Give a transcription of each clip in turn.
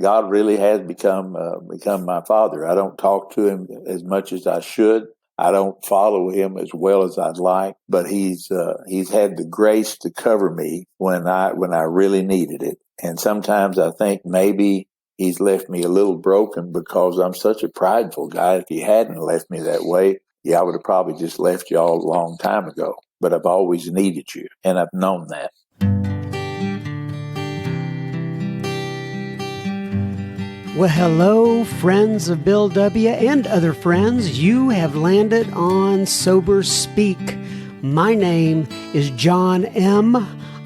God really has become my father. I don't talk to him as much as I should. I don't follow him as well as I'd like, but he's had the grace to cover me when I really needed it. And sometimes I think maybe he's left me a little broken because I'm such a prideful guy. If he hadn't left me that way, I would have probably just left y'all a long time ago. But I've always needed you, and I've known that. Well, hello, friends of Bill W. and other friends. You have landed on Sober Speak. My name is John M.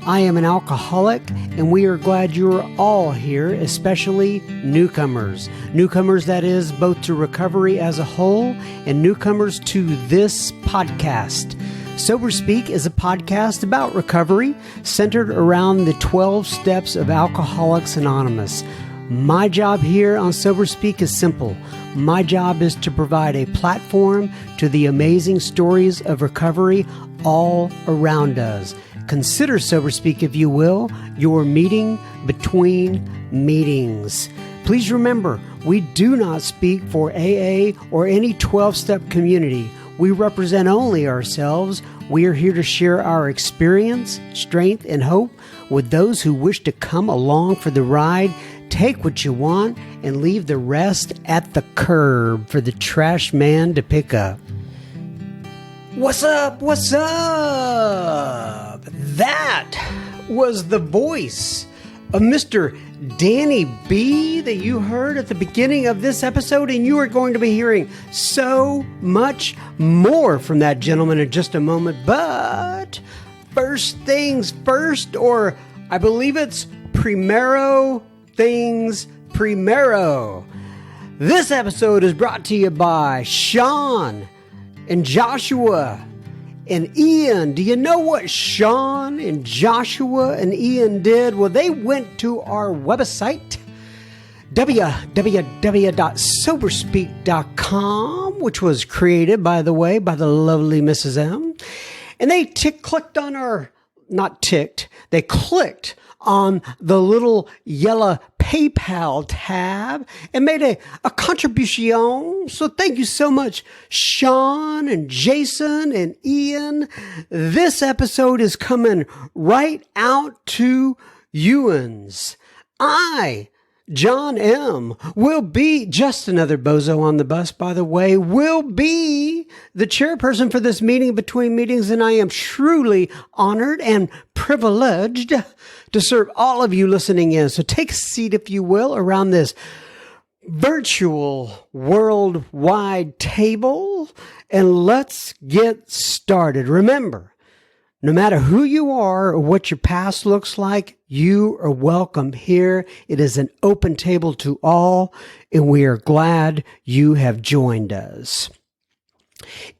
I am an alcoholic, and we are glad you're all here, especially newcomers. Newcomers, that is, both to recovery as a whole and newcomers to this podcast. Sober Speak is a podcast about recovery centered around the 12 steps of Alcoholics Anonymous. My job here on Sober Speak is simple. My job is to provide a platform to the amazing stories of recovery all around us. Consider Sober Speak, if you will, your meeting between meetings. Please remember, we do not speak for AA or any 12-step community. We represent only ourselves. We are here to share our experience, strength, and hope with those who wish to come along for the ride. Take what you want and leave the rest at the curb for the trash man to pick up. What's up? What's up? That was the voice of Mr. Danny B that you heard at the beginning of this episode, and you are going to be hearing so much more from that gentleman in just a moment. But first things first, or I believe it's primero things primero. This episode is brought to you by Sean and Joshua and Ian. Do you know what Sean and Joshua and Ian did? Well, they went to our website, www.soberspeak.com, which was created, by the way, by the lovely Mrs. M. And they clicked on they clicked on the little yellow PayPal tab and made a contribution. So thank you so much, Sean and Jason and Ian. This episode is coming right out to youans. I, John M., will be, just another bozo on the bus, by the way, will be the chairperson for this meeting between meetings, and I am truly honored and privileged to serve all of you listening in. So take a seat, if you will, around this virtual worldwide table, and let's get started. Remember, no matter who you are or what your past looks like, you are welcome here. It is an open table to all, and we are glad you have joined us.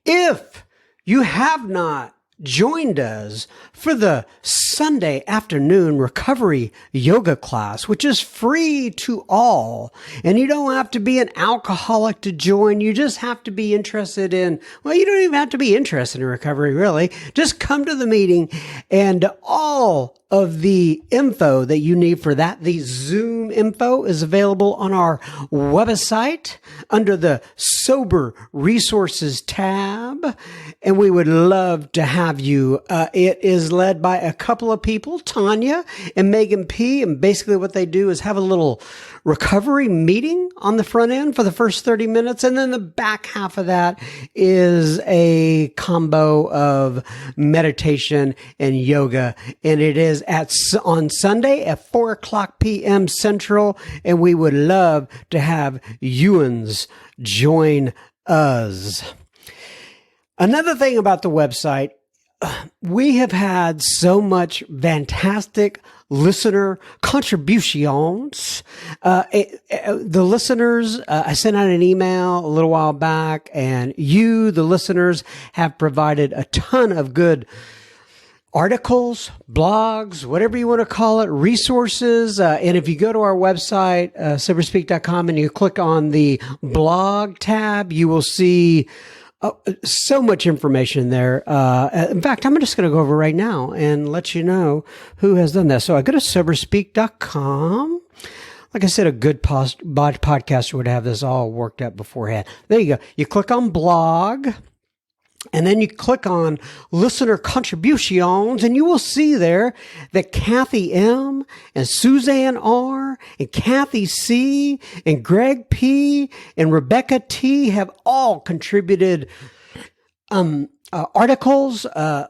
If you have not joined us for the Sunday afternoon recovery yoga class, which is free to all. And you don't have to be an alcoholic to join. You just have to be interested in, well, you don't even have to be interested in recovery, really. Just come to the meeting, and all of the info that you need for that, the Zoom info, is available on our website under the Sober Resources tab, and we would love to have you. It is led by a couple of people, Tanya and Megan P., and basically what they do is have a little recovery meeting on the front end for the first 30 minutes, and then the back half of that is a combo of meditation and yoga, and it is on Sunday at 4:00 p.m. Central, and we would love to have youans join us. Another thing about the website, we have had so much fantastic listener contributions. The listeners, I sent out an email a little while back, and you, the listeners, have provided a ton of good articles, blogs, whatever you want to call it, resources. And if you go to our website, soberspeak.com, and you click on the blog tab, you will see so much information there. In fact, I'm just going to go over right now and let you know who has done that. So I go to soberspeak.com. like I said, a good podcaster would have this all worked out beforehand. There you go. You click on blog, and then you click on listener contributions, and you will see there that Kathy M. and Suzanne R. and Kathy C. and Greg P. and Rebecca T. have all contributed articles.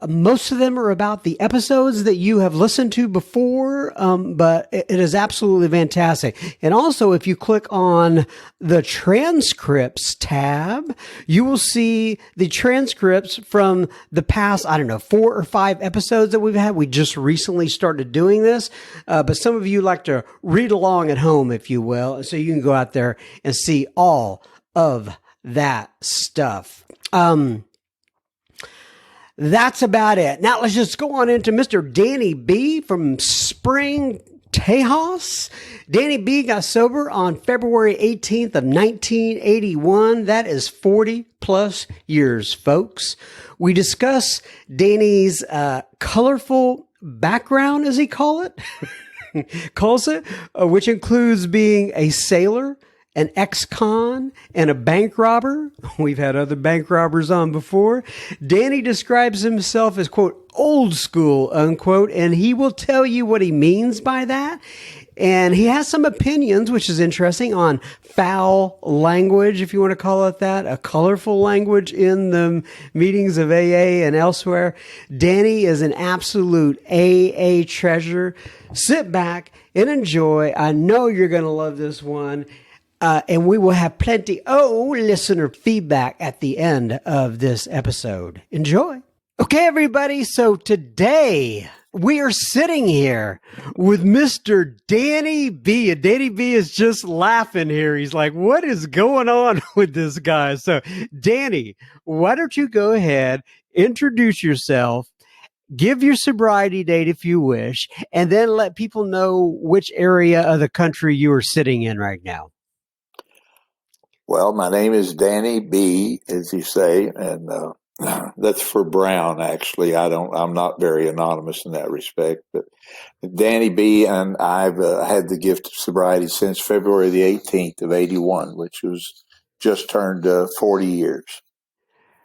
Most of them are about the episodes that you have listened to before, but it is absolutely fantastic. And also, if you click on the transcripts tab, you will see the transcripts from the past, 4 or 5 episodes that we've had. We just recently started doing this, but some of you like to read along at home, if you will, so you can go out there and see all of that stuff. That's about it. Now let's just go on into Mr. Danny B. from Spring, Tejas. Danny B. got sober on February 18th of 1981. That is 40 plus years, folks. We discuss Danny's colorful background, as he calls it, which includes being a sailor, an ex-con, and a bank robber. We've had other bank robbers on before. Danny describes himself as, quote, old school, unquote, and he will tell you what he means by that. And he has some opinions, which is interesting, on foul language, if you want to call it that, a colorful language in the meetings of AA and elsewhere. Danny is an absolute AA treasure. Sit back and enjoy. I know you're going to love this one. And we will have plenty listener feedback at the end of this episode. Enjoy. Okay, everybody. So today we are sitting here with Mr. Danny B. And Danny B is just laughing here. He's like, what is going on with this guy? So Danny, why don't you go ahead, introduce yourself, give your sobriety date if you wish, and then let people know which area of the country you are sitting in right now. Well, my name is Danny B, as you say, and that's for Brown, actually. I'm not very anonymous in that respect, but Danny B, and I've had the gift of sobriety since February the 18th of 81, which was just turned 40 years.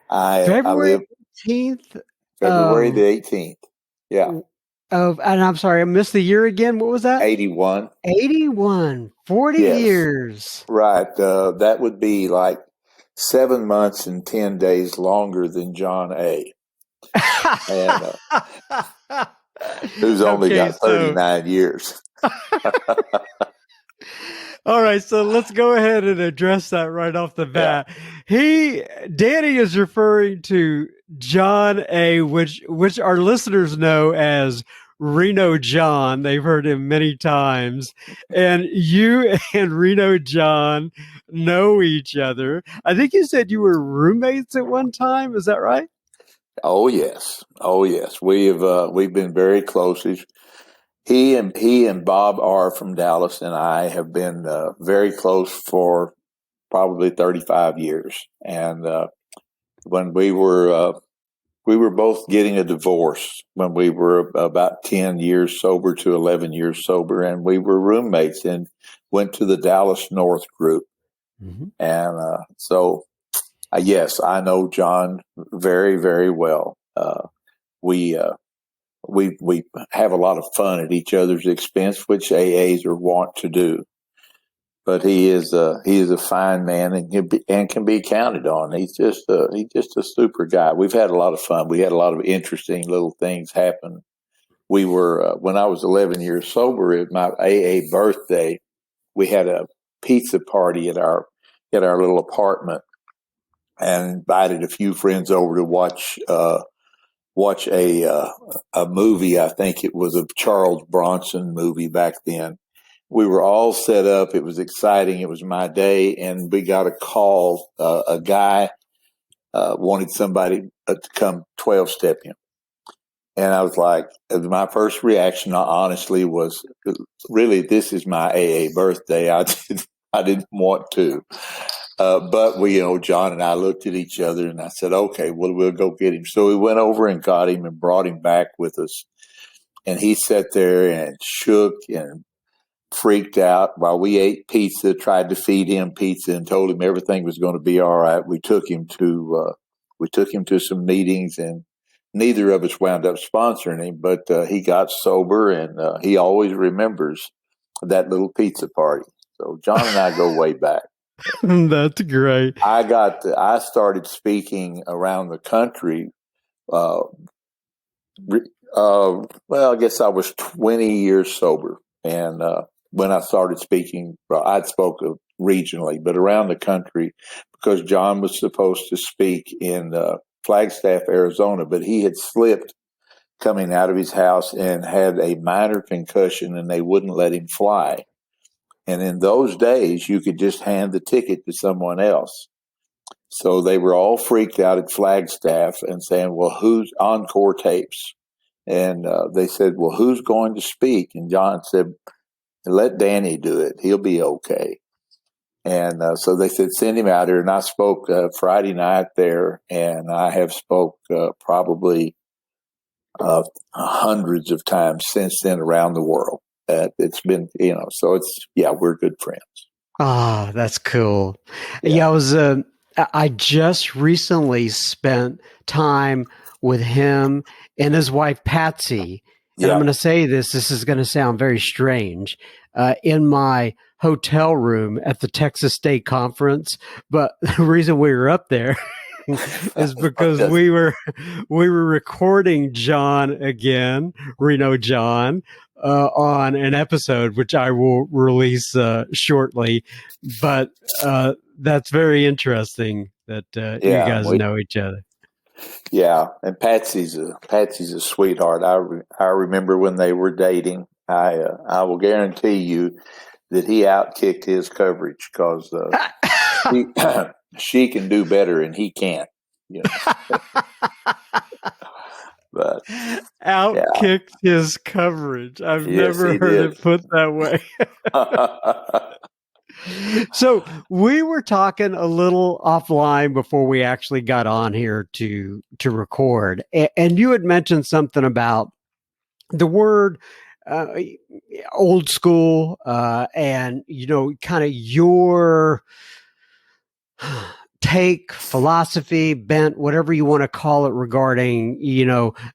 February 18th? February the 18th. Yeah. And I'm sorry, I missed the year again. What was that? 81. 81. 40 years. Right. That would be like 7 months and 10 days longer than John A. and, who's only got 39 years. All right, so let's go ahead and address that right off the bat. Yeah. Danny is referring to John A., which our listeners know as Reno John. They've heard him many times. And you and Reno John know each other. I think you said you were roommates at one time. Is that right? Oh, yes. We've been very close. He and Bob R. from Dallas and I have been very close for probably 35 years. And when we were both getting a divorce when we were about 10 years sober to 11 years sober, and we were roommates and went to the Dallas North group. Mm-hmm. And so, yes, I know John very, very well. We have a lot of fun at each other's expense, which AAs are wont to do. But he is a fine man and can be counted on. He's just a super guy. We've had a lot of fun. We had a lot of interesting little things happen. We were when I was 11 years sober at my AA birthday, we had a pizza party at our little apartment and invited a few friends over to watch a movie. I think it was a Charles Bronson movie back then. We were all set up. It was exciting. It was my day, and we got a call. A guy wanted somebody to come 12-step him. And I was like, my first reaction, honestly, was, really, this is my AA birthday. I didn't want to. But John and I looked at each other, and I said, okay, well, we'll go get him. So we went over and got him and brought him back with us. And he sat there and shook and freaked out while we ate pizza, tried to feed him pizza, and told him everything was going to be all right. We took him to some meetings, and neither of us wound up sponsoring him, but he got sober, and he always remembers that little pizza party. So John and I go way back. That's great. I started speaking around the country. Uh, well, I guess I was 20 years sober, and when I started speaking, well, I'd spoken regionally, but around the country, because John was supposed to speak in Flagstaff, Arizona, but he had slipped coming out of his house and had a minor concussion, and they wouldn't let him fly. And in those days, you could just hand the ticket to someone else. So they were all freaked out at Flagstaff and saying, well, who's encore tapes? And they said, well, who's going to speak? And John said, let Danny do it. He'll be okay. And so they said, send him out here. And I spoke Friday night there, and I have spoke probably hundreds of times since then around the world. It's been, so we're good friends. Ah, that's cool. Yeah, I just recently spent time with him and his wife, Patsy. And I'm going to say this is going to sound very strange, in my hotel room at the Texas State Conference. But the reason we were up there is because we were recording John again, Reno John, on an episode which I will release shortly. But that's very interesting that you guys know each other. Yeah, and Patsy's a sweetheart. I remember when they were dating. I will guarantee you that he outkicked his coverage because she can do better and he can't. But outkicked his coverage. I've never heard it put that way. So we were talking a little offline before we actually got on here to record, and you had mentioned something about the word old school, and kind of your take, philosophy, bent, whatever you want to call it, regarding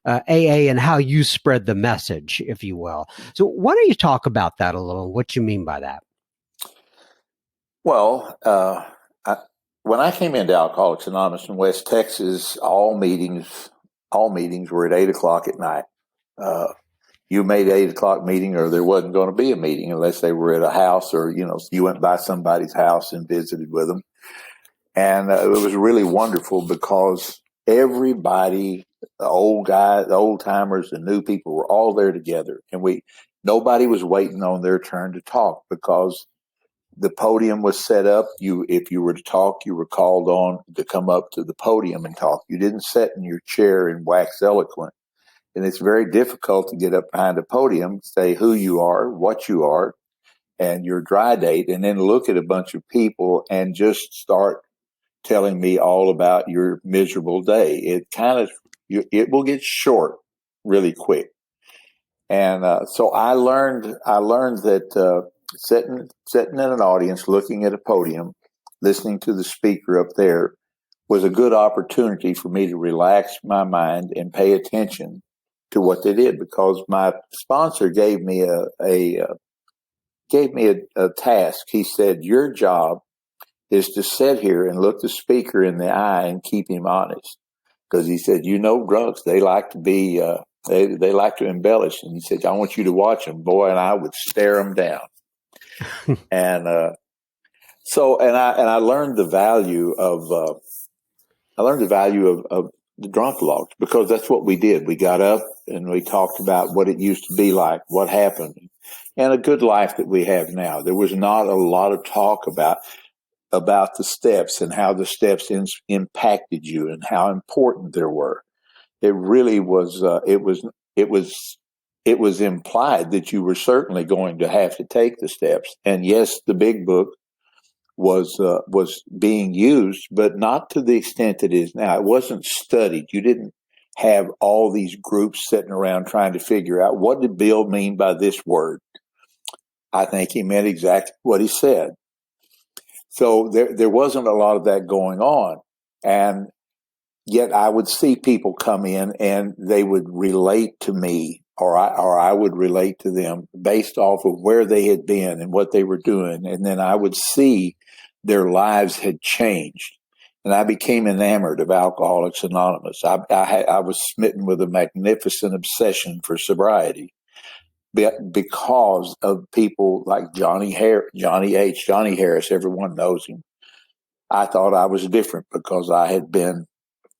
AA and how you spread the message, if you will. So why don't you talk about that a little? What you mean by that? Well, when I came into Alcoholics Anonymous in West Texas, all meetings were at 8:00 at night. You made 8:00 meeting, or there wasn't going to be a meeting unless they were at a house, or you went by somebody's house and visited with them. And it was really wonderful because everybody, the old guys, the old timers, the new people, were all there together, and nobody was waiting on their turn to talk because the podium was set up. If you were to talk, you were called on to come up to the podium and talk. You didn't sit in your chair and wax eloquent. And it's very difficult to get up behind a podium, say who you are, what you are, and your dry date, and then look at a bunch of people and just start telling me all about your miserable day. It will get short really quick. And so I learned that sitting in an audience, looking at a podium, listening to the speaker up there was a good opportunity for me to relax my mind and pay attention to what they did, because my sponsor gave me a task. He said, your job is to sit here and look the speaker in the eye and keep him honest. Because he said, drunks, they like to be, they like to embellish. And he said, I want you to watch them, boy. And I would stare them down. And I learned the value of the drunk logs, because that's what we did. We got up and we talked about what it used to be like, what happened, and a good life that we have now. There was not a lot of talk about the steps and how the steps impacted you and how important they were. It really was. It was implied that you were certainly going to have to take the steps. And yes, the big book was being used, but not to the extent it is now. It wasn't studied. You didn't have all these groups sitting around trying to figure out, what did Bill mean by this word? I think he meant exactly what he said. So there wasn't a lot of that going on. And yet I would see people come in and they would relate to me, or I would relate to them based off of where they had been and what they were doing. And then I would see their lives had changed. And I became enamored of Alcoholics Anonymous. I was smitten with a magnificent obsession for sobriety because of people like Johnny Harris. Everyone knows him. I thought I was different because I had been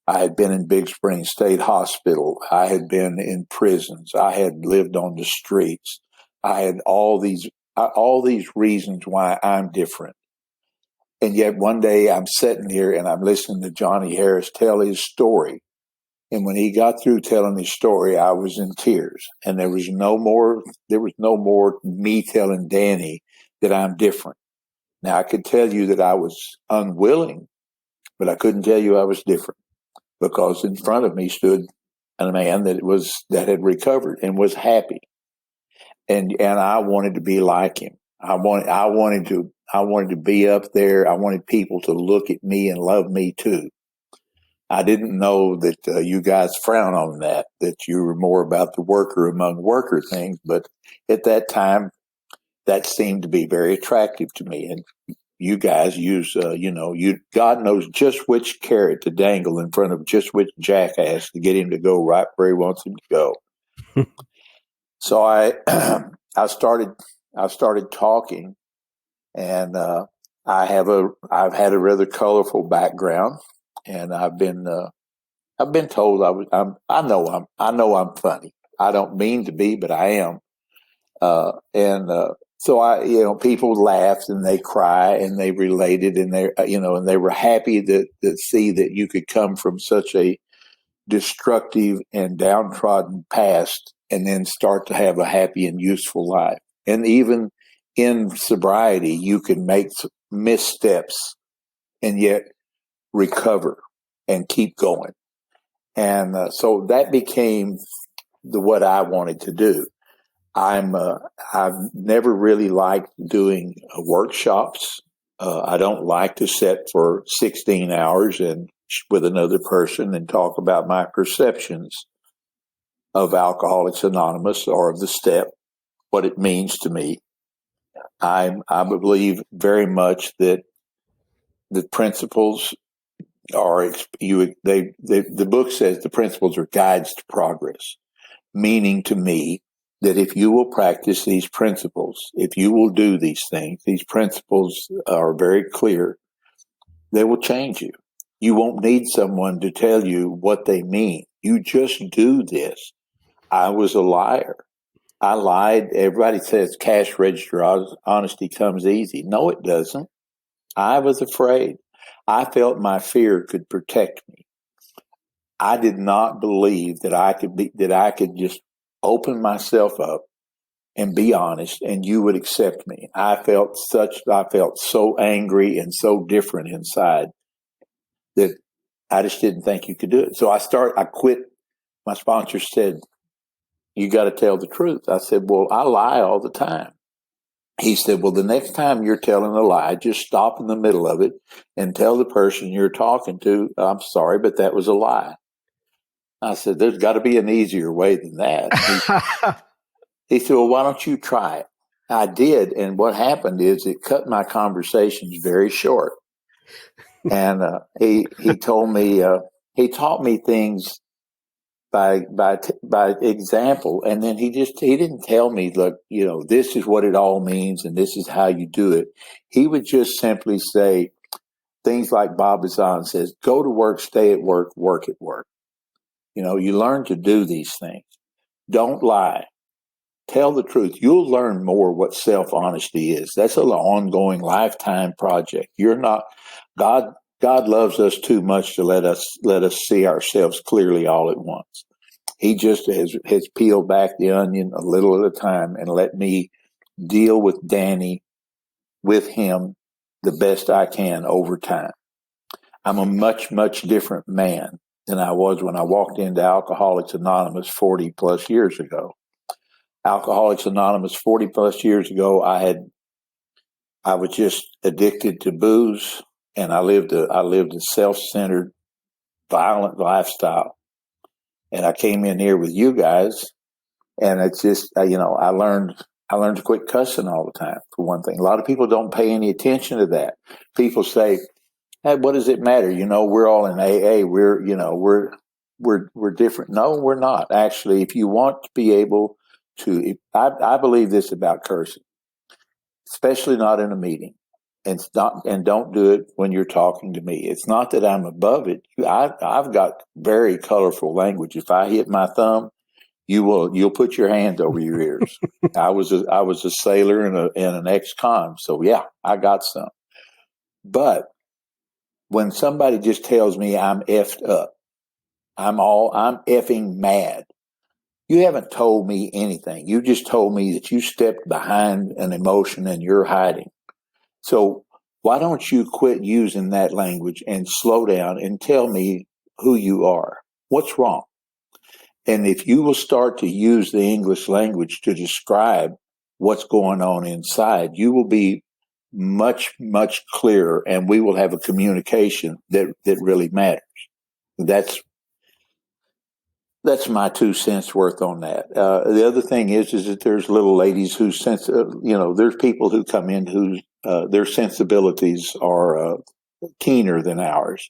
in Big Spring State Hospital. I had been in prisons. I had lived on the streets. I had all these reasons why I'm different. And yet one day I'm sitting here and I'm listening to Johnny Harris tell his story. And when he got through telling his story, I was in tears. And there was no more me telling Danny that I'm different. Now I could tell you that I was unwilling, but I couldn't tell you I was different, because in front of me stood a man that had recovered and was happy. And I wanted to be like him. I wanted to be up there. I wanted people to look at me and love me too. I didn't know that you guys frown on that you were more about the worker among worker things. But at that time, that seemed to be very attractive to me. And you guys use, God knows just which carrot to dangle in front of just which jackass to get him to go right where he wants him to go. So I started talking, and I've had a rather colorful background, and I've been told I know I'm funny. I don't mean to be, but I am. So people laughed and they cry and they related, and and they were happy to see that you could come from such a destructive and downtrodden past and then start to have a happy and useful life. And even in sobriety, you can make missteps and yet recover and keep going. And so that became what I wanted to do. I've never really liked doing workshops. I don't like to sit for 16 hours and with another person and talk about my perceptions of Alcoholics Anonymous or of the step, what it means to me. I believe very much that the principles are the book says the principles are guides to progress, meaning to me that if you will practice these principles, if you will do these things, these principles are very clear, they will change you. You won't need someone to tell you what they mean. You just do this. I was a liar. I lied. Everybody says cash register honesty comes easy. No, it doesn't. I was afraid. I felt my fear could protect me. I did not believe that I could just open myself up and be honest and you would accept me. I felt so angry and so different inside that I just didn't think you could do it. So I quit. My sponsor said, "You got to tell the truth." I said, "Well, I lie all the time." He said, "Well, the next time you're telling a lie, just stop in the middle of it and tell the person you're talking to, 'I'm sorry, but that was a lie.'" I said, "There's got to be an easier way than that." He said, "Well, why don't you try it?" I did, and what happened is it cut my conversations very short. And he told me he taught me things by example, and then he didn't tell me, "Look, this is what it all means, and this is how you do it." He would just simply say things like Bob Azan says: "Go to work, stay at work, work at work." You learn to do these things. Don't lie. Tell the truth. You'll learn more what self-honesty is. That's an ongoing lifetime project. God loves us too much to let us see ourselves clearly all at once. He just has peeled back the onion a little at a time and let me deal with Danny, with him, the best I can over time. I'm a much, much different man than I was when I walked into Alcoholics Anonymous 40 plus years ago. Alcoholics Anonymous 40 plus years ago, I was just addicted to booze, and I lived a self-centered, violent lifestyle. And I came in here with you guys, and it's just I learned to quit cussing all the time, for one thing. A lot of people don't pay any attention to that. People say, "Hey, what does it matter? We're all in AA. We're different." No, we're not. Actually, if you want to be able to, I believe this about cursing, especially not in a meeting. And don't do it when you're talking to me. It's not that I'm above it. I've got very colorful language. If I hit my thumb, you'll put your hand over your ears. I was a sailor and an ex-con, so yeah, I got some. But when somebody just tells me I'm effed up, I'm effing mad. You haven't told me anything. You just told me that you stepped behind an emotion and you're hiding. So why don't you quit using that language and slow down and tell me who you are? What's wrong? And if you will start to use the English language to describe what's going on inside, you will be much, much clearer, and we will have a communication that really matters. That's my 2 cents worth on that. The other thing is that there's little ladies who there's people who come in who their sensibilities are keener than ours,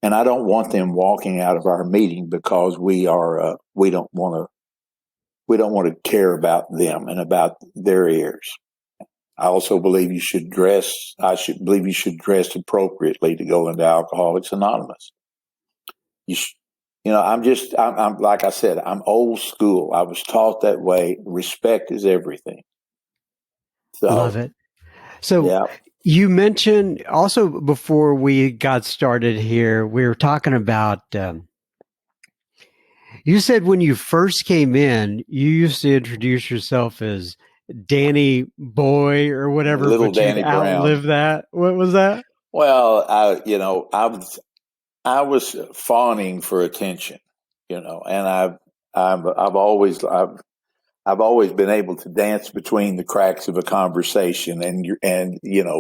and I don't want them walking out of our meeting because we don't want to care about them and about their ears. I also believe you should dress. Believe you should dress appropriately to go into Alcoholics Anonymous. I'm like I said, I'm old school. I was taught that way. Respect is everything. So, love it. So yeah. you mentioned also before we got started here, we were talking about, you said when you first came in, you used to introduce yourself as Danny Boy or whatever, Little but you'd Danny Brown. outlive that. What was that? Well, I was fawning for attention, and I've always been able to dance between the cracks of a conversation and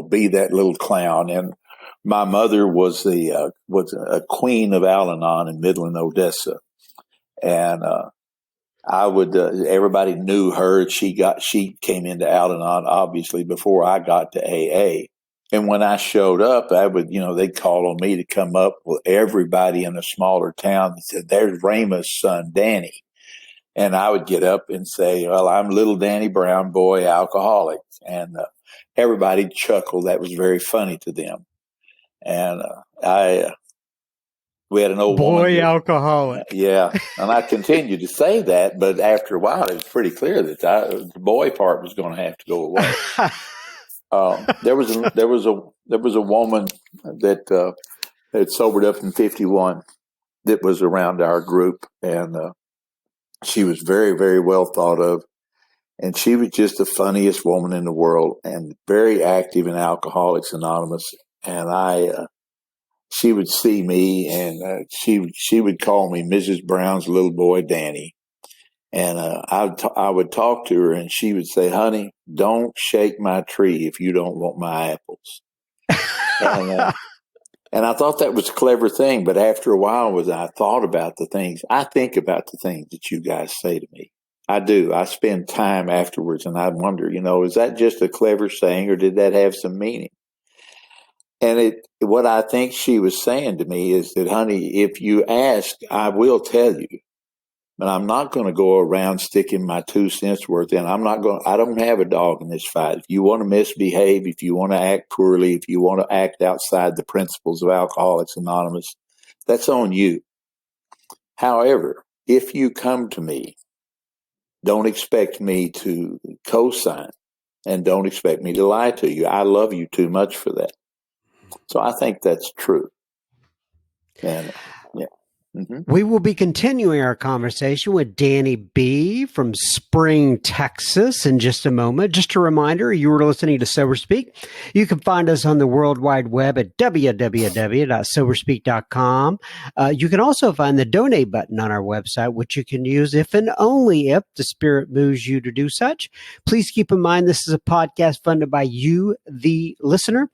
be that little clown. And my mother was a queen of Al-Anon in Midland, Odessa, and everybody knew her. She came into Al-Anon obviously before I got to AA. And when I showed up, they'd call on me to come up with everybody in a smaller town and said, "There's Rama's son, Danny." And I would get up and say, "Well, I'm little Danny Brown, boy alcoholic." And everybody chuckled. That was very funny to them. And we had an old woman. Boy alcoholic. Yeah. And I continued to say that, but after a while, it was pretty clear that the boy part was going to have to go away. There was a woman that had sobered up in 51 that was around our group, and she was very, very well thought of, and she was just the funniest woman in the world and very active in Alcoholics Anonymous. And she would see me, and she would call me Mrs. Brown's little boy Danny. And I would talk to her, and she would say, "Honey, don't shake my tree if you don't want my apples." And I thought that was a clever thing. But after a while, I thought about the things. I think about the things that you guys say to me. I do. I spend time afterwards, and I wonder, is that just a clever saying, or did that have some meaning? And what I think she was saying to me is that, honey, if you ask, I will tell you. But I'm not going to go around sticking my 2 cents worth in. I don't have a dog in this fight. If you want to misbehave, if you want to act poorly, if you want to act outside the principles of Alcoholics Anonymous, that's on you. However, if you come to me, don't expect me to co-sign, and don't expect me to lie to you. I love you too much for that. So I think that's true. And yeah. Mm-hmm. We will be continuing our conversation with Danny B. from Spring, Texas in just a moment. Just a reminder, you were listening to Sober Speak. You can find us on the World Wide Web at www.soberspeak.com. You can also find the donate button on our website, which you can use if and only if the Spirit moves you to do such. Please keep in mind this is a podcast funded by you, the listener.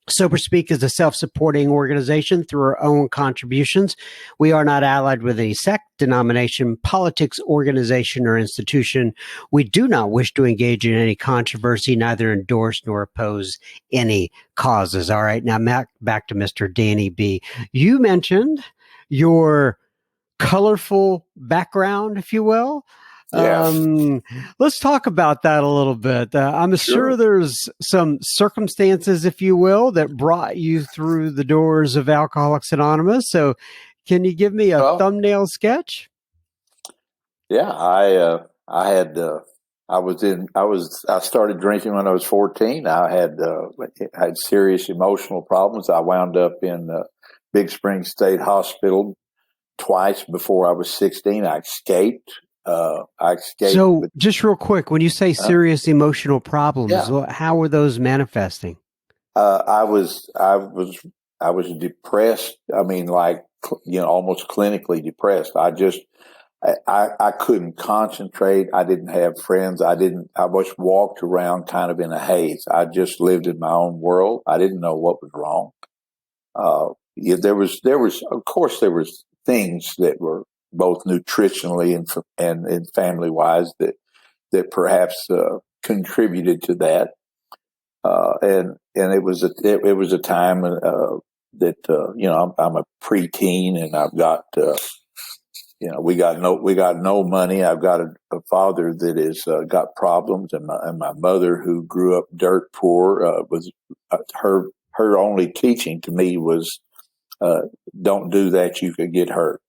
Sober Speak is a self-supporting organization through our own contributions. We are not allied with any sect, denomination, politics, organization, or institution. We do not wish to engage in any controversy, neither endorse nor oppose any causes. All right, now back to Mr. Danny B. You mentioned your colorful background, if you will. Yeah. Let's talk about that a little bit. I'm sure there's some circumstances, if you will, that brought you through the doors of Alcoholics Anonymous. So can you give me a thumbnail sketch? Yeah, I started drinking when I was 14. I had serious emotional problems. I wound up in Big Spring State Hospital twice before I was 16. I escaped. So just real quick, when you say serious emotional problems, how were those manifesting? I was depressed. I mean, almost clinically depressed. I couldn't concentrate. I didn't have friends. I was walked around kind of in a haze. I just lived in my own world. I didn't know what was wrong. There was, of course, there was things that were both nutritionally and family wise that perhaps contributed to that. And it was a time that I'm a preteen, and I've got we got no money. I've got a father that is got problems, and my mother, who grew up dirt poor, was her only teaching to me was don't do that, you could get hurt.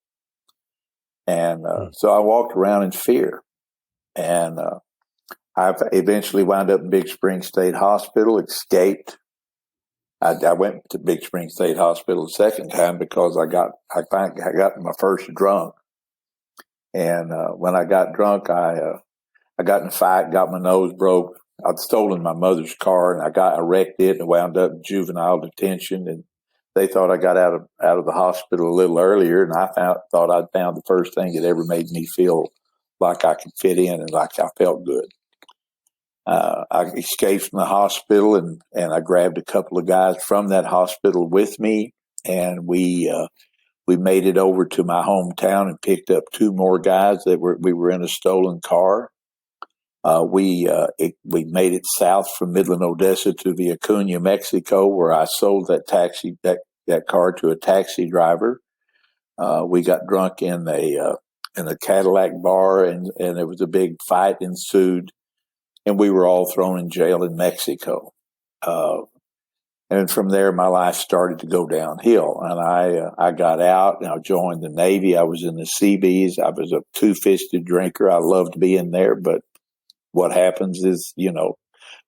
And so I walked around in fear, and I eventually wound up in Big Spring State Hospital, escaped. I went to Big Spring State Hospital the second time because I got my first drunk. And when I got drunk, I got in a fight, got my nose broke. I'd stolen my mother's car, and I wrecked it and wound up in juvenile detention. And they thought I got out of the hospital a little earlier, and I thought I'd found the first thing that ever made me feel like I could fit in and like I felt good. I escaped from the hospital, and I grabbed a couple of guys from that hospital with me, and we made it over to my hometown and picked up two more guys we were in a stolen car. We made it south from Midland, Odessa to Villacuña, Mexico, where I sold that car to a taxi driver. We got drunk in a Cadillac bar, and there was a big fight ensued, and we were all thrown in jail in Mexico. And from there, my life started to go downhill. And I got out, and I joined the Navy. I was in the Seabees. I was a two-fisted drinker. I loved being there, but what happens is,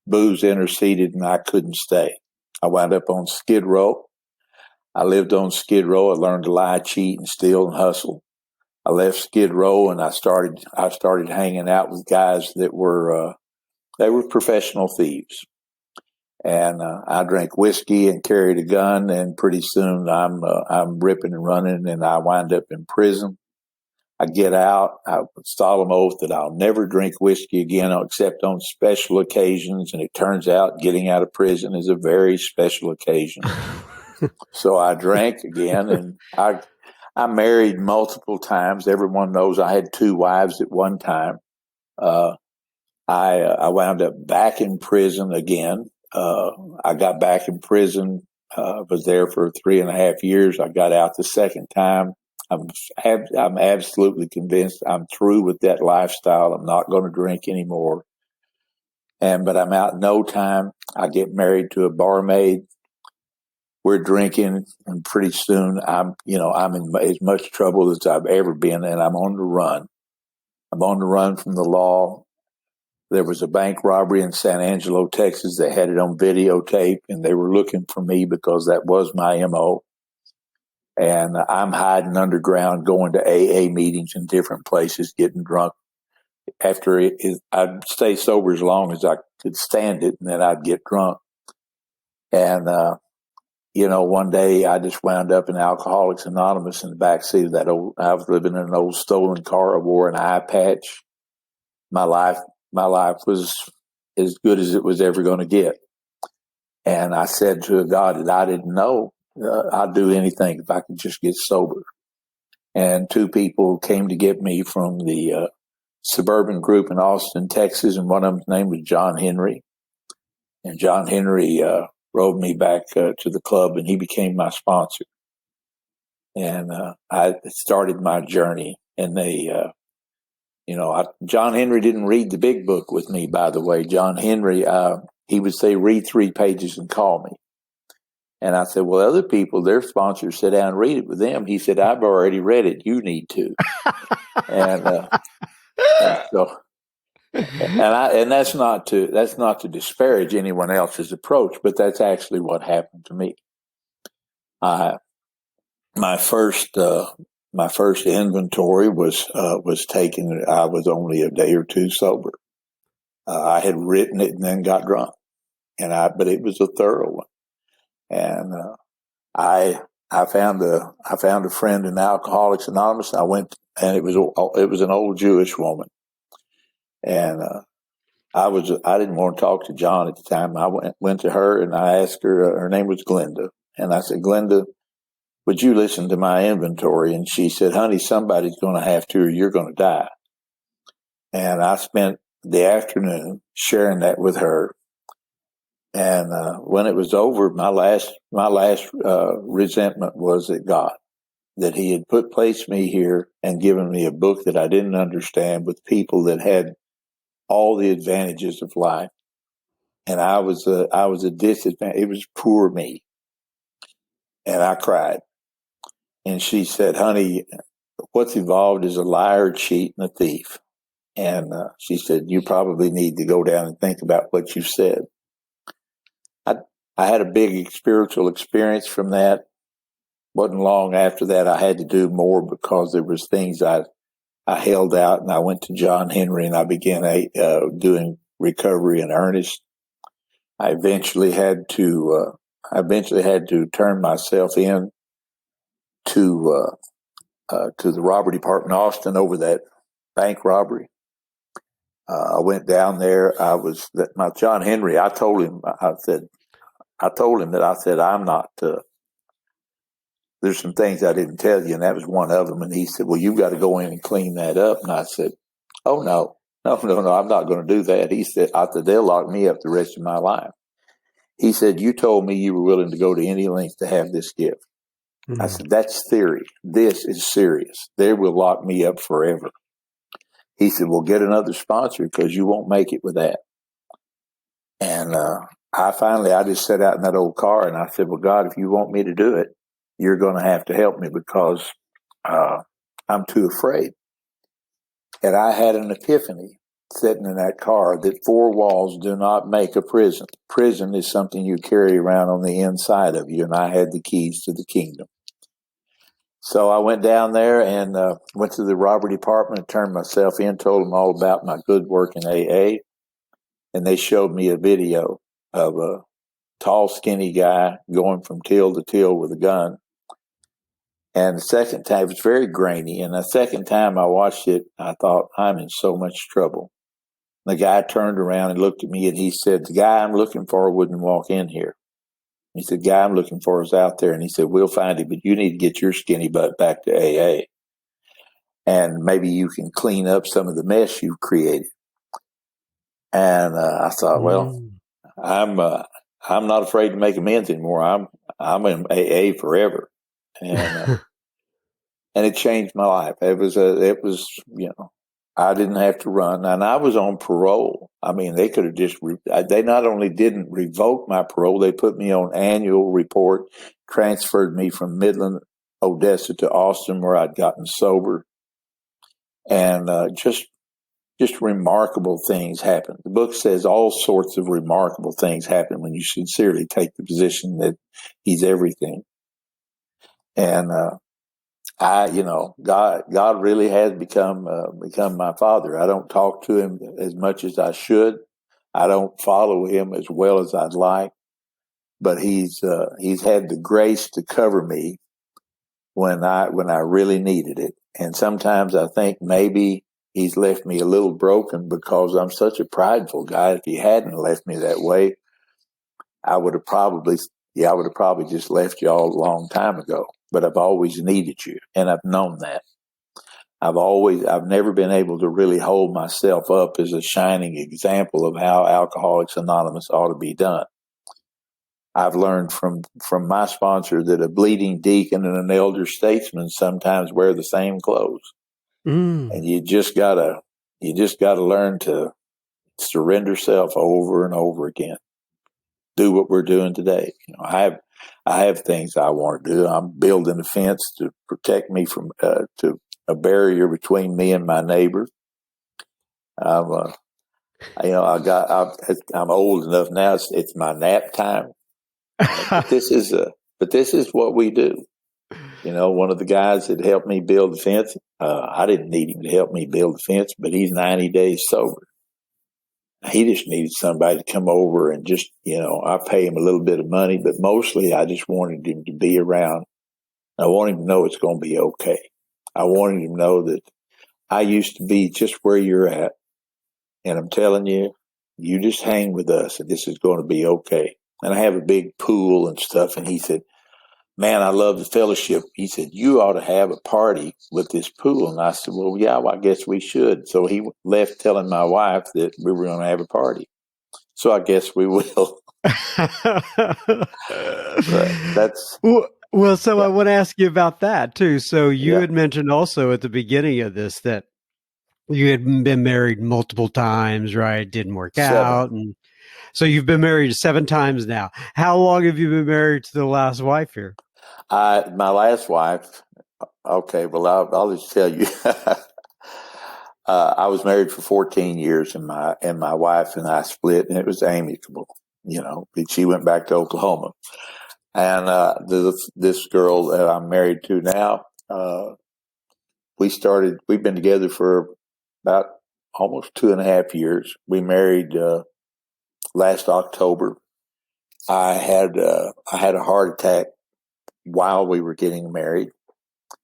booze interceded, and I couldn't stay. I wound up on Skid Row. I lived on Skid Row. I learned to lie, cheat, and steal and hustle. I left Skid Row, and I started hanging out with guys that were professional thieves. And I drank whiskey and carried a gun, and pretty soon I'm ripping and running, and I wind up in prison. I get out. I solemn oath that I'll never drink whiskey again except on special occasions, and it turns out getting out of prison is a very special occasion. So I drank again, and I married multiple times. Everyone knows I had two wives at one time. I wound up back in prison again. I got back in prison, was there for 3.5 years. I got out the second time. I'm absolutely convinced I'm through with that lifestyle. I'm not going to drink anymore. But I'm out in no time. I get married to a barmaid. We're drinking, and pretty soon I'm in as much trouble as I've ever been, and I'm on the run. I'm on the run from the law. There was a bank robbery in San Angelo, Texas. They had it on videotape, and they were looking for me because that was my MO. And I'm hiding underground, going to AA meetings in different places, getting drunk. I'd stay sober as long as I could stand it, and then I'd get drunk. And, one day I just wound up in Alcoholics Anonymous in the backseat of I was living in an old stolen car. I wore an eye patch. My life was as good as it was ever going to get. And I said to a God that I didn't know, I'd do anything if I could just get sober. And two people came to get me from the suburban group in Austin, Texas, and one of them's name was John Henry. And John Henry rode me back to the club, and he became my sponsor. And I started my journey. And John Henry didn't read the big book with me, by the way. John Henry, he would say, read 3 pages and call me. And I said, well, other people, their sponsors, sit down and read it with them. He said, I've already read it. You need to. and so, and that's not to disparage anyone else's approach, but that's actually what happened to me. My first inventory was taken. I was only a day or two sober. I had written it and then got drunk, but it was a thorough one. And I found a friend in Alcoholics Anonymous. I went, and it was an old Jewish woman, and I didn't want to talk to John at the time. I went to her and I asked her. Her name was Glenda, and I said, Glenda, would you listen to my inventory? And she said, honey, somebody's going to have to, or you're going to die. And I spent the afternoon sharing that with her. And when it was over, my last resentment was at God, that He had placed me here and given me a book that I didn't understand, with people that had all the advantages of life, and I was a disadvantage. It was poor me, and I cried. And she said, "Honey, what's involved is a liar, cheat, and a thief." And she said, "You probably need to go down and think about what you said." I had a big spiritual experience from that. Wasn't long after that I had to do more, because there was things I held out, and I went to John Henry and I began doing recovery in earnest. I eventually had to turn myself in to the robbery department in Austin over that bank robbery. I went down there. My John Henry. I told him that I'm not. There's some things I didn't tell you, and that was one of them. And he said, "Well, you've got to go in and clean that up." And I said, "Oh no, I'm not going to do that." He said, "They'll lock me up the rest of my life." He said, "You told me you were willing to go to any length to have this gift." Mm-hmm. I said, "That's theory. This is serious. They will lock me up forever." He said, "Well, get another sponsor, because you won't make it with that." And I just sat out in that old car and I said, "Well, God, if you want me to do it, you're going to have to help me, because I'm too afraid." And I had an epiphany sitting in that car that 4 walls do not make a prison. Prison is something you carry around on the inside of you, and I had the keys to the kingdom. So I went down there and went to the robbery department, turned myself in, told them all about my good work in AA, and they showed me a video of a tall, skinny guy going from till to till with a gun. And the second time, it was very grainy, and the second time I watched it, I thought, I'm in so much trouble. The guy turned around and looked at me, and he said, "The guy I'm looking for wouldn't walk in here." He said, "The guy I'm looking for is out there." And he said, "We'll find him, but you need to get your skinny butt back to AA. And maybe you can clean up some of the mess you've created." And I thought, well, I'm not afraid to make amends anymore. I'm in AA forever. And and it changed my life. It was I didn't have to run, and I was on parole. I mean, they could have they not only didn't revoke my parole, they put me on annual report, transferred me from Midland, Odessa to Austin, where I'd gotten sober. And just remarkable things happen. The book says all sorts of remarkable things happen when you sincerely take the position that He's everything. And God really has become my father. I don't talk to him as much as I should. I don't follow him as well as I'd like, but he's had the grace to cover me when I really needed it. And sometimes I think maybe he's left me a little broken because I'm such a prideful guy. If he hadn't left me that way, I would have probably just left y'all a long time ago. But I've always needed you, and I've known that. I've never been able to really hold myself up as a shining example of how Alcoholics Anonymous ought to be done. I've learned from my sponsor that a bleeding deacon and an elder statesman sometimes wear the same clothes. And you just gotta learn to surrender self over and over again. Do what we're doing today. I have things I want to do. I'm building a fence to protect me from to a barrier between me and my neighbor. I'm old enough now. It's my nap time. But this is what we do. One of the guys that helped me build the fence, I didn't need him to help me build the fence, but he's 90 days sober. He just needed somebody to come over and just, I pay him a little bit of money, but mostly I just wanted him to be around. I want him to know it's going to be okay. I wanted him to know that I used to be just where you're at. And I'm telling you, you just hang with us and this is going to be okay. And I have a big pool and stuff. And he said, man, I love the fellowship. He said, you ought to have a party with this pool. And I said, well, yeah, I guess we should. So he left telling my wife that we were going to have a party. So I guess we will. That's well. So I want to ask you about that too. So you Yeah. had mentioned also at the beginning of this that you had been married multiple times, right? Didn't work 7. out, and so you've been married 7 times now. How long have you been married to the last wife here? My last wife. Okay, well, I'll just tell you. I was married for 14 years, and my wife and I split, and it was amicable. She went back to Oklahoma, and this girl that I'm married to now, we've been together for about almost 2.5 years. We married last October. I had a heart attack while we were getting married.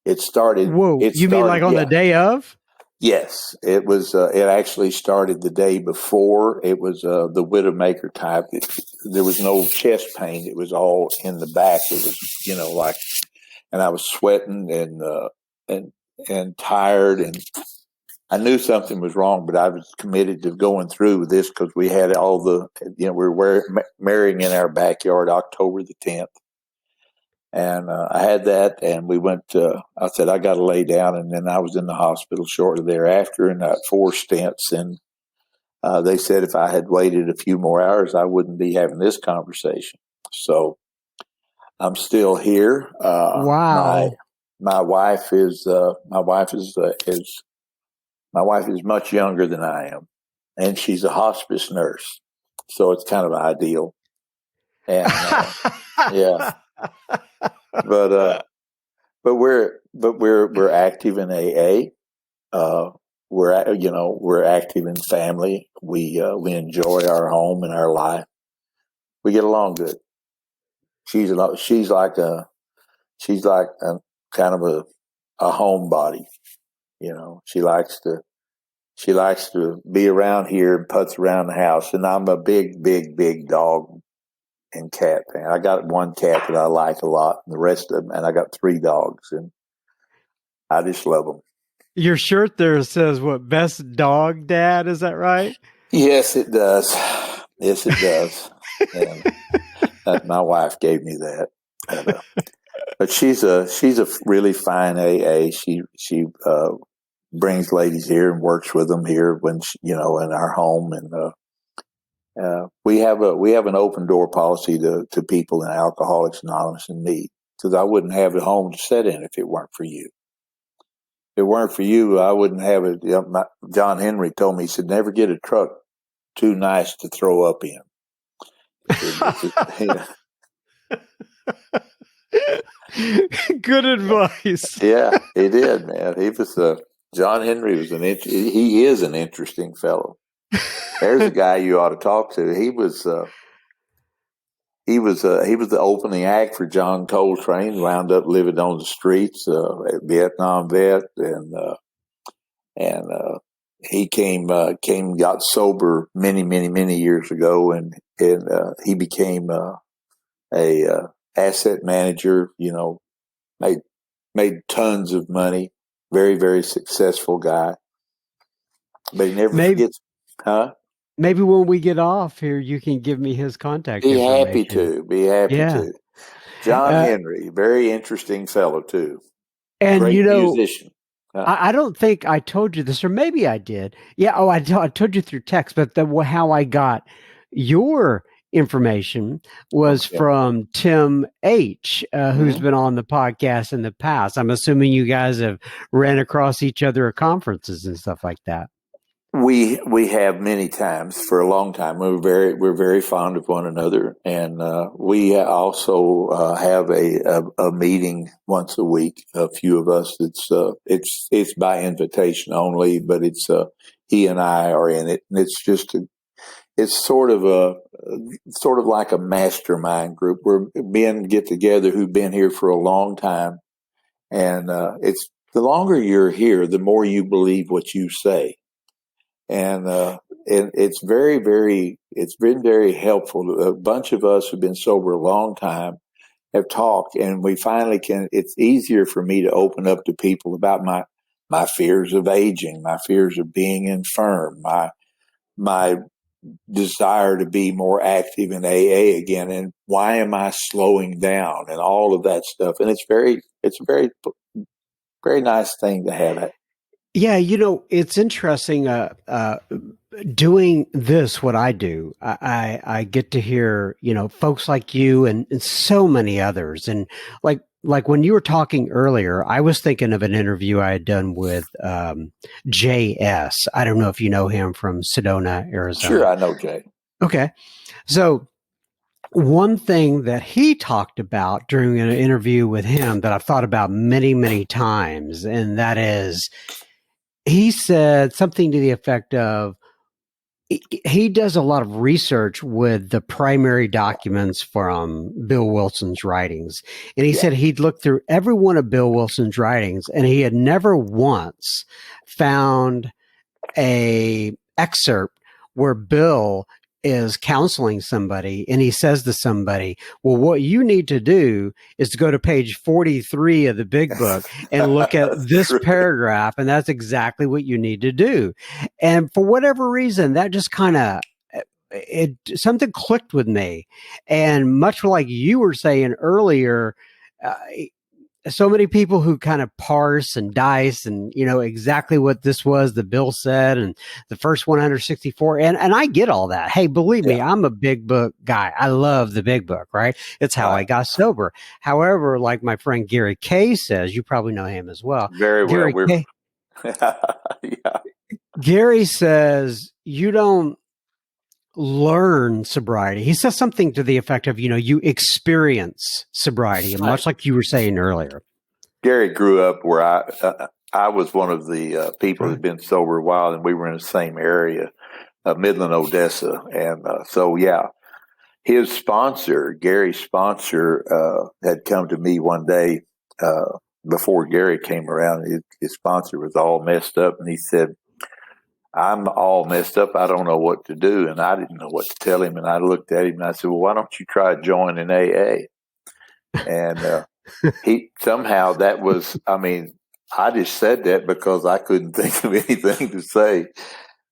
It started. Whoa, you mean like on the day of? Yes, it was. It actually started the day before. It was the Widowmaker type. There was no chest pain. It was all in the back. It was, and I was sweating and tired, and I knew something was wrong, but I was committed to going through with this because we had we were marrying in our backyard, October the 10th. And I had that, and we went. I said I got to lay down, and then I was in the hospital shortly thereafter, and got 4 stents. And they said if I had waited a few more hours, I wouldn't be having this conversation. So I'm still here. Wow. My wife is much younger than I am, and she's a hospice nurse, so it's kind of ideal. And yeah. But we're active in AA. We're active in family. We enjoy our home and our life. We get along good. She's like a kind of a homebody. She likes to be around here and putz around the house. And I'm a big dog and cat fan. I got one cat that I like a lot, and the rest of them, and I got 3 dogs, and I just love them. Your shirt there says what? Best dog dad, is that right? Yes, it does. Yes, it does. And my wife gave me that. But she's a really fine AA. She brings ladies here and works with them here when in our home, and we have an open door policy to people in Alcoholics Anonymous and me, because I wouldn't have a home to sit in if it weren't for you. If it weren't for you, I wouldn't have it. John Henry told me, he said, never get a truck too nice to throw up in. Good advice. Yeah, he did, man. He was John Henry was he is an interesting fellow. There's a guy you ought to talk to. He was the opening act for John Coltrane. Wound up living on the streets, a Vietnam vet, and he got sober many years ago, and he became a asset manager. Made made tons of money. Very successful guy, but he never Maybe forgets, huh? maybe when we get off here, you can give me his contact Be happy information. to. Be happy Yeah. to. John Uh, Henry, very interesting fellow too. and Great musician. Huh? I don't think I told you this, or maybe I did. Yeah. Oh, I told you through text, but how I got your information was Okay. from Tim H., who's Mhm. been on the podcast in the past. I'm assuming you guys have ran across each other at conferences and stuff like that. We have many times for a long time. We're very fond of one another, and we also have a meeting once a week. A few of us. It's by invitation only, but it's he and I are in it, and it's sort of like a mastermind group. We're men get together who've been here for a long time, and it's the longer you're here, the more you believe what you say. And it's it's been very helpful. A bunch of us who've been sober a long time have talked, and we finally can. It's easier for me to open up to people about my fears of aging, my fears of being infirm, my desire to be more active in AA again, and why am I slowing down, and all of that stuff. And it's a very nice thing to have. Yeah, it's interesting. Doing this, what I do, I get to hear, folks like you and so many others. And like when you were talking earlier, I was thinking of an interview I had done with JS. I don't know if you know him from Sedona, Sure, Arizona. I know Jay. Okay. So one thing that he talked about during an interview with him that I've thought about many times, and that is, he said something to the effect of, he does a lot of research with the primary documents from Bill Wilson's writings. And he Yeah. said he'd looked through every one of Bill Wilson's writings, and he had never once found a excerpt where Bill is counseling somebody and he says to somebody, well, what you need to do is to go to page 43 of the big book and look at this True. paragraph. And that's exactly what you need to do. And for whatever reason, that just kind of, something clicked with me. And much like you were saying earlier, so many people who kind of parse and dice and exactly what this was the bill said and the first 164, and I get all that. Hey, believe me, Yeah. I'm a big book guy. I love the big book, right? It's how I got sober. However, like my friend Gary Kay says, you probably know him as well. Very well. Gary Kay, Yeah. Gary says you don't learn sobriety. He says something to the effect of, you experience sobriety, much like you were saying earlier. Gary grew up where I was one of the people Right. who'd been sober a while, and we were in the same area, Midland, Odessa, and so yeah, his sponsor, Gary's sponsor, had come to me one day before Gary came around. His sponsor was all messed up, and he said, I'm all messed up. I don't know what to do. And I didn't know what to tell him. And I looked at him and I said, well, why don't you try joining AA? And he somehow I just said that because I couldn't think of anything to say.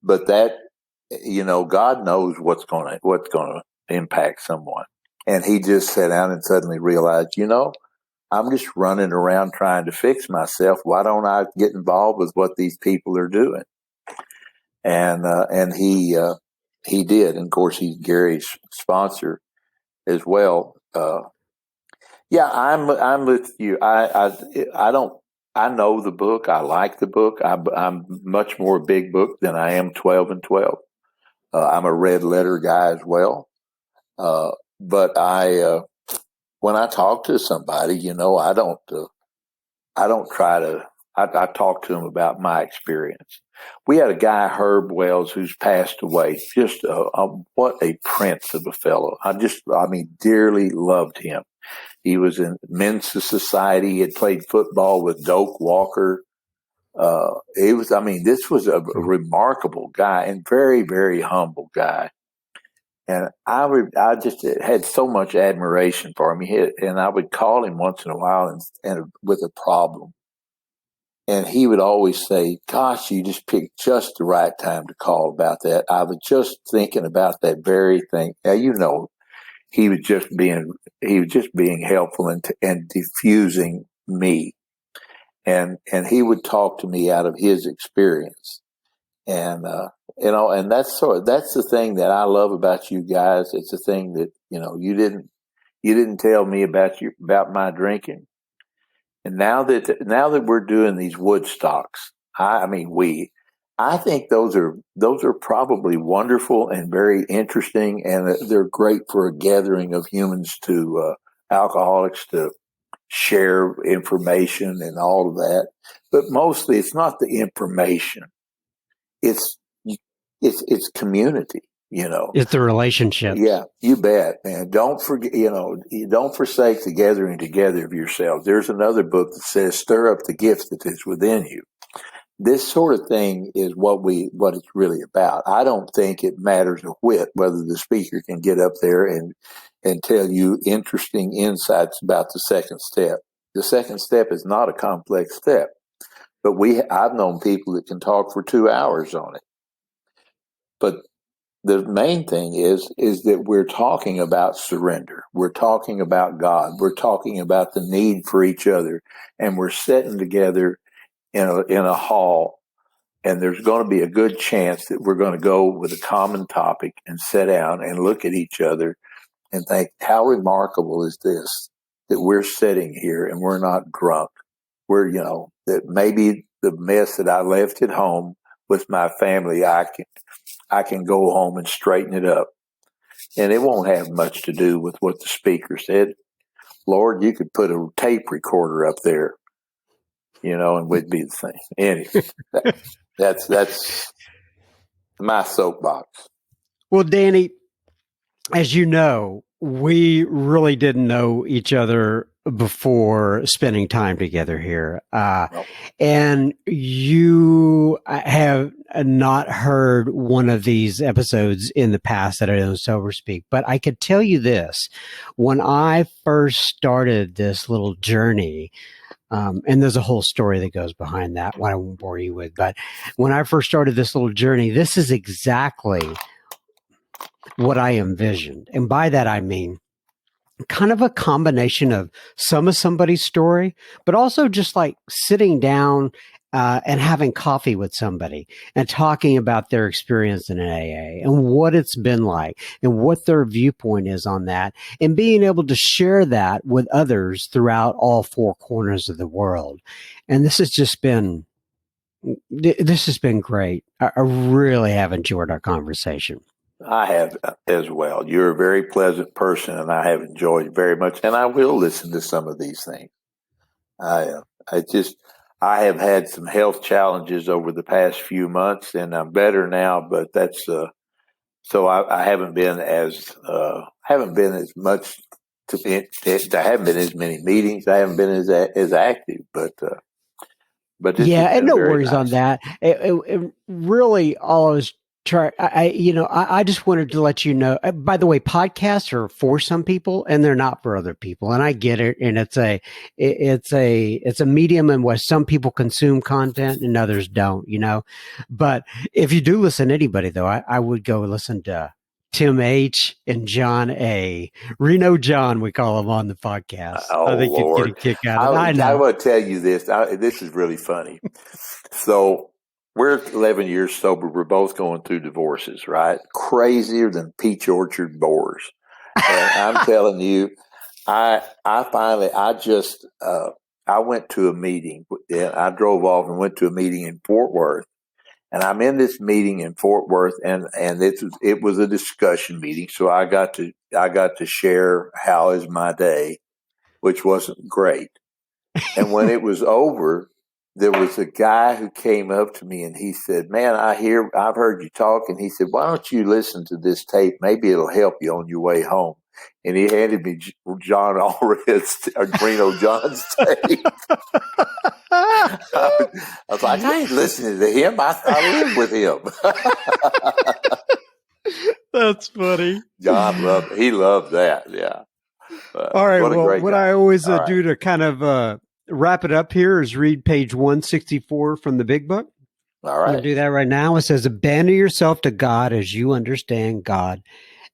But that, God knows what's going to impact someone. And he just sat down and suddenly realized, I'm just running around trying to fix myself. Why don't I get involved with what these people are doing? And he did. And of course, he's Gary's sponsor as well. Yeah, I'm with you. I don't. I know the book. I like the book. I'm much more big book than I am 12 and 12. I'm a red letter guy as well. But when I talk to somebody, I don't try to. I talk to them about my experience. We had a guy, Herb Wells, who's passed away. Just what a prince of a fellow. I mean, dearly loved him. He was in Mensa Society. He had played football with Doak Walker. This was a remarkable guy and very, very humble guy. And I just had so much admiration for him. And I would call him once in a while and with a problem. And he would always say, gosh, you just picked just the right time to call about that. I was just thinking about that very thing. Now, he was just being helpful and diffusing me. And he would talk to me out of his experience. And, and that's the thing that I love about you guys. It's a thing that, you didn't tell me about my drinking. And now that we're doing these Woodstocks, I think those are probably wonderful and very interesting, and they're great for a gathering of humans alcoholics to share information and all of that. But mostly, it's not the information; it's community. It's the relationships. Yeah, you bet, man. Don't forget, you don't forsake the gathering together of yourselves. There's another book that says, stir up the gift that is within you. This sort of thing is what it's really about. I don't think it matters a whit whether the speaker can get up there and tell you interesting insights about the second step. The second step is not a complex step, but I've known people that can talk for 2 hours on it. But the main thing is that we're talking about surrender. We're talking about God. We're talking about the need for each other, and we're sitting together in a hall, and there's going to be a good chance that we're going to go with a common topic and sit down and look at each other and think, how remarkable is this that we're sitting here and we're not drunk. We're, that maybe the mess that I left at home with my family, I can go home and straighten it up. And it won't have much to do with what the speaker said. Lord, you could put a tape recorder up there, and we'd be the same. Anyway, that's my soapbox. Well, Danny, as you know, we really didn't know each other before spending time together here. Nope. And you have not heard one of these episodes in the past that I know Sober Speak, but I could tell you this. When I first started this little journey, and there's a whole story that goes behind that, one I won't bore you with, but when I first started this little journey, this is exactly what I envisioned. And by that, I mean kind of a combination of some of somebody's story, but also just like sitting down and having coffee with somebody and talking about their experience in an AA and what it's been like and what their viewpoint is on that, and being able to share that with others throughout all four corners of the world. And this has been great. I really have enjoyed our conversation. I have as well. You're a very pleasant person, and I have enjoyed it very much. And I will listen to some of these things. I have had some health challenges over the past few months, and I'm better now. But that's so I haven't been as much I haven't been as many meetings. I haven't been as active, but yeah, and no worries on that. It really all I was I just wanted to let you know, by the way, podcasts are for some people and they're not for other people. And I get it. And it's a medium in which some people consume content and others don't, but if you do listen to anybody though, I would go listen to Tim H. and John A. Reno John, we call him on the podcast. Oh, I think Lord. you'd get a kick out of it. I know. I want to tell you this. This is really funny. So we're 11 years sober. We're both going through divorces, right? Crazier than peach orchard boars. And I'm telling you, I went to a meeting. I drove off and went to a meeting in Fort Worth. And I'm in this meeting in Fort Worth, and it was a discussion meeting. So I got to share how is my day. which wasn't great. And when it was over, there was a guy who came up to me and he said, "Man, I've heard you talk." And he said, "Why don't you listen to this tape? Maybe it'll help you on your way home." And he handed me John Allred's, Reno John's tape. I was like, I ain't listening to him. I live with him. That's funny. John loved that. Yeah. All right. What I always do to kind of wrap it up here is read page 164 from the big book. All right. I'm going to do that right now. It says, abandon yourself to God as you understand God.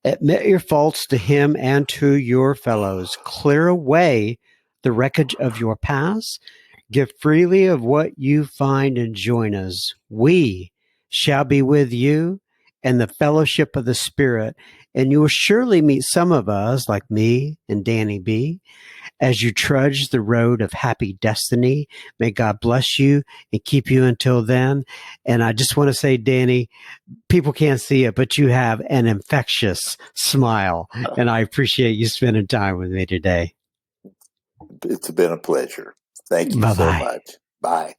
Admit your faults to him and to your fellows. Clear away the wreckage of your past. Give freely of what you find and join us. We shall be with you in the fellowship of the Spirit, and you will surely meet some of us, like me and Danny B., as you trudge the road of happy destiny. May God bless you and keep you until then. And I just want to say, Danny, people can't see it, but you have an infectious smile, and I appreciate you spending time with me today. It's been a pleasure. Thank you so much. Bye.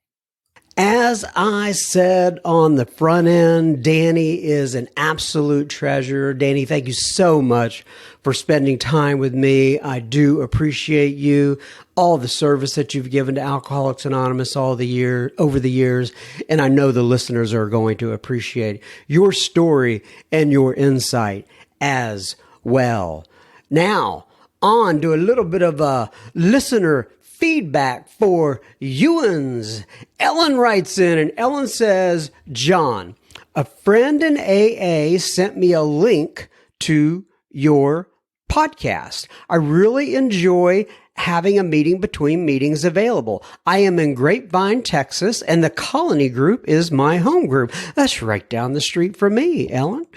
As I said on the front end, Danny is an absolute treasure. Danny, thank you so much for spending time with me. I do appreciate you, all the service that you've given to Alcoholics Anonymous over the years, and I know the listeners are going to appreciate your story and your insight as well. Now, on to a little bit of a listener feedback for Ewans. Ellen writes in, and Ellen says, John, a friend in AA sent me a link to your podcast. I really enjoy having a meeting between meetings available. I am in Grapevine, Texas, and the Colony Group is my home group. That's right down the street from me, Ellen.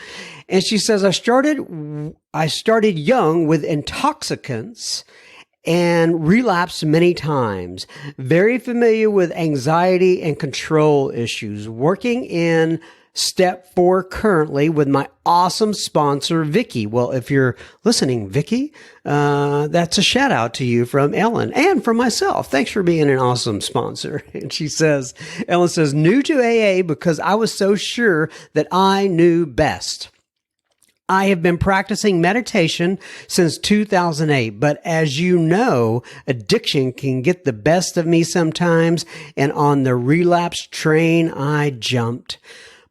And she says, I started young with intoxicants and relapsed many times. Very familiar with anxiety and control issues. Working in step 4 currently with my awesome sponsor, Vicky. Well, if you're listening, Vicky, that's a shout out to you from Ellen and from myself. Thanks for being an awesome sponsor. And Ellen says, new to AA because I was so sure that I knew best. I have been practicing meditation since 2008, but as you know, addiction can get the best of me sometimes, and on the relapse train, I jumped.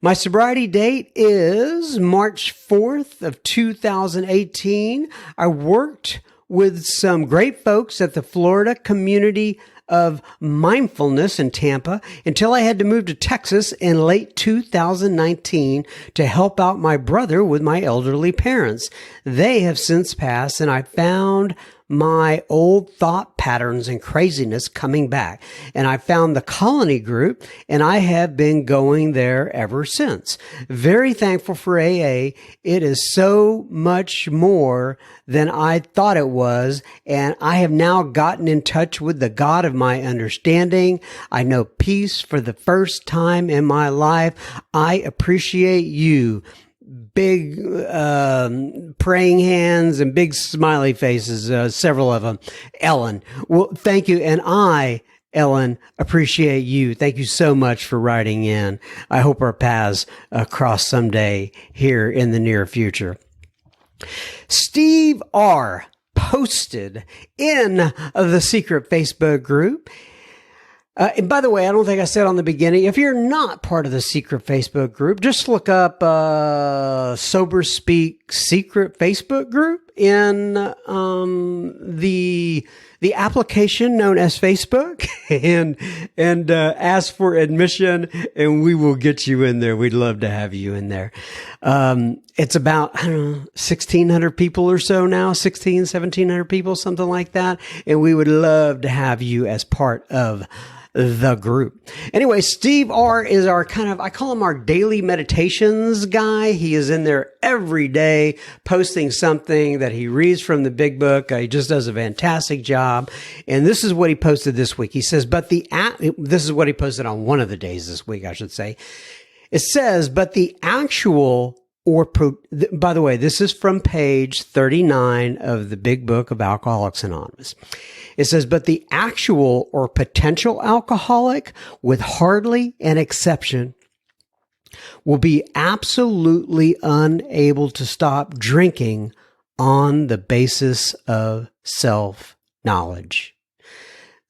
My sobriety date is March 4th of 2018. I worked with some great folks at the Florida Community of Mindfulness in Tampa until I had to move to Texas in late 2019 to help out my brother with my elderly parents. They have since passed, and I found my old thought patterns and craziness coming back. And I found the Colony Group, and I have been going there ever since. Very thankful for AA. It is so much more than I thought it was, and I have now gotten in touch with the God of my understanding. I know peace for the first time in my life. I appreciate you. Big praying hands and big smiley faces, several of them. Ellen, well, thank you. And I, Ellen, appreciate you. Thank you so much for writing in. I hope our paths cross someday here in the near future. Steve R. posted in the secret Facebook group. And by the way, I don't think I said on the beginning, if you're not part of the secret Facebook group, just look up Sober Speak secret Facebook group in the application known as Facebook, and ask for admission, and we will get you in there. We'd love to have you in there. It's about, 1,600 people or so now, 1,700 people, something like that. And we would love to have you as part of the group. Anyway, Steve R. is our I call him our daily meditations guy. He is in there every day posting something that he reads from the big book. He just does a fantastic job. And this is what he posted this week. He says, this is what he posted on one of the days this week, I should say. It says, but the actual by the way, this is from page 39 of the Big Book of Alcoholics Anonymous. It says, but the actual or potential alcoholic, with hardly an exception, will be absolutely unable to stop drinking on the basis of self-knowledge.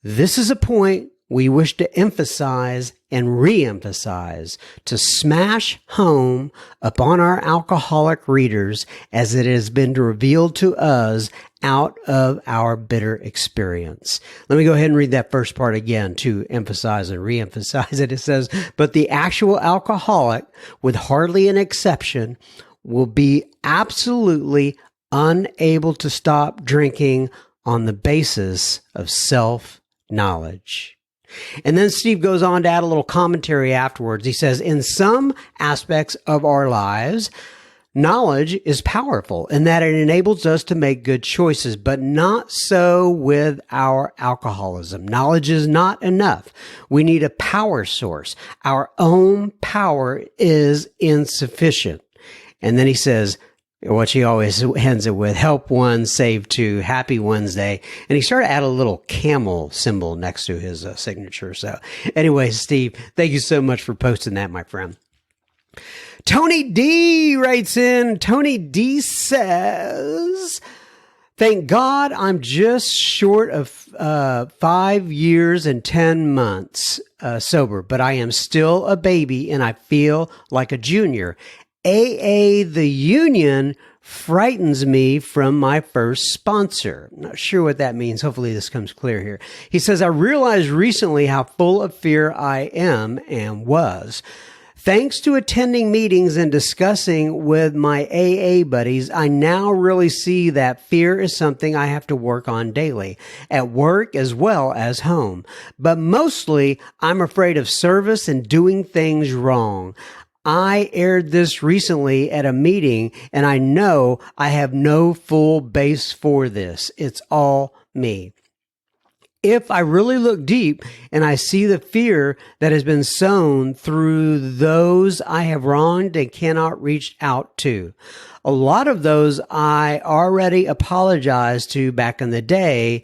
This is a point we wish to emphasize and re-emphasize, to smash home upon our alcoholic readers as it has been revealed to us out of our bitter experience. Let me go ahead and read that first part again to emphasize and re-emphasize it. It says, but the actual alcoholic, with hardly an exception, will be absolutely unable to stop drinking on the basis of self-knowledge. And then Steve goes on to add a little commentary afterwards. He says, in some aspects of our lives, knowledge is powerful in that it enables us to make good choices, but not so with our alcoholism. Knowledge is not enough. We need a power source. Our own power is insufficient. And then he says, what she always ends it with, help one, save two, happy Wednesday. And he started to add a little camel symbol next to his signature. So anyway, Steve, thank you so much for posting that, my friend. Tony D writes in, Tony D says, thank God I'm just short of 5 years and 10 months sober, but I am still a baby and I feel like a junior. AA, the union, frightens me from my first sponsor. I'm not sure what that means. Hopefully this comes clear here. He says, I realized recently how full of fear I am and was. Thanks to attending meetings and discussing with my AA buddies, I now really see that fear is something I have to work on daily, at work as well as home. But mostly, I'm afraid of service and doing things wrong. I aired this recently at a meeting, and I know I have no full base for this. It's all me. If I really look deep and I see the fear that has been sown through those I have wronged and cannot reach out to, a lot of those I already apologized to back in the day.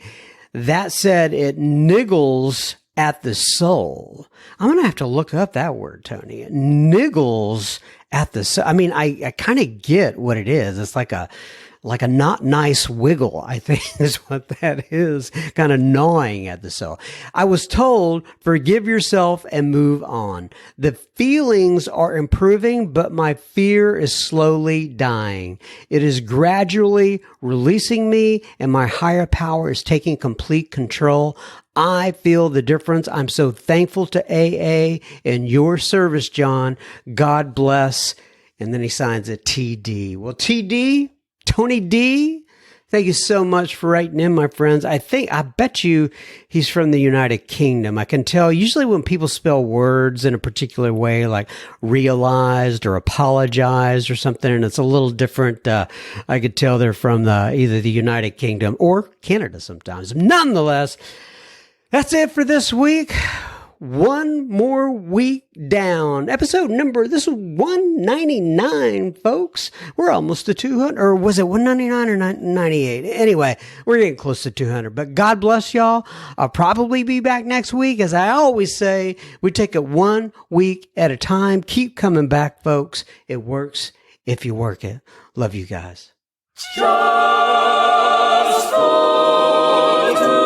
That said, it niggles at the soul. I'm going to have to look up that word, Tony. It niggles at the soul. I mean, I kind of get what it is. It's like a not nice wiggle, I think is what that is, kind of gnawing at the soul. I was told, forgive yourself and move on. The feelings are improving, but my fear is slowly dying. It is gradually releasing me, and my higher power is taking complete control. I feel the difference. I'm so thankful to AA and your service, John. God bless. And then he signs it TD. Well, TD, Tony D, thank you so much for writing in, my friends. I bet you he's from the United Kingdom. I can tell usually when people spell words in a particular way, like realized or apologized or something, and it's a little different. I could tell they're from either the United Kingdom or Canada sometimes. Nonetheless, that's it for this week. One more week down. Episode number, this is 199, folks. We're almost to 200. Or was it 199 or 98? Anyway, we're getting close to 200. But God bless y'all. I'll probably be back next week. As I always say, we take it 1 week at a time. Keep coming back, folks. It works if you work it. Love you guys. Just for two.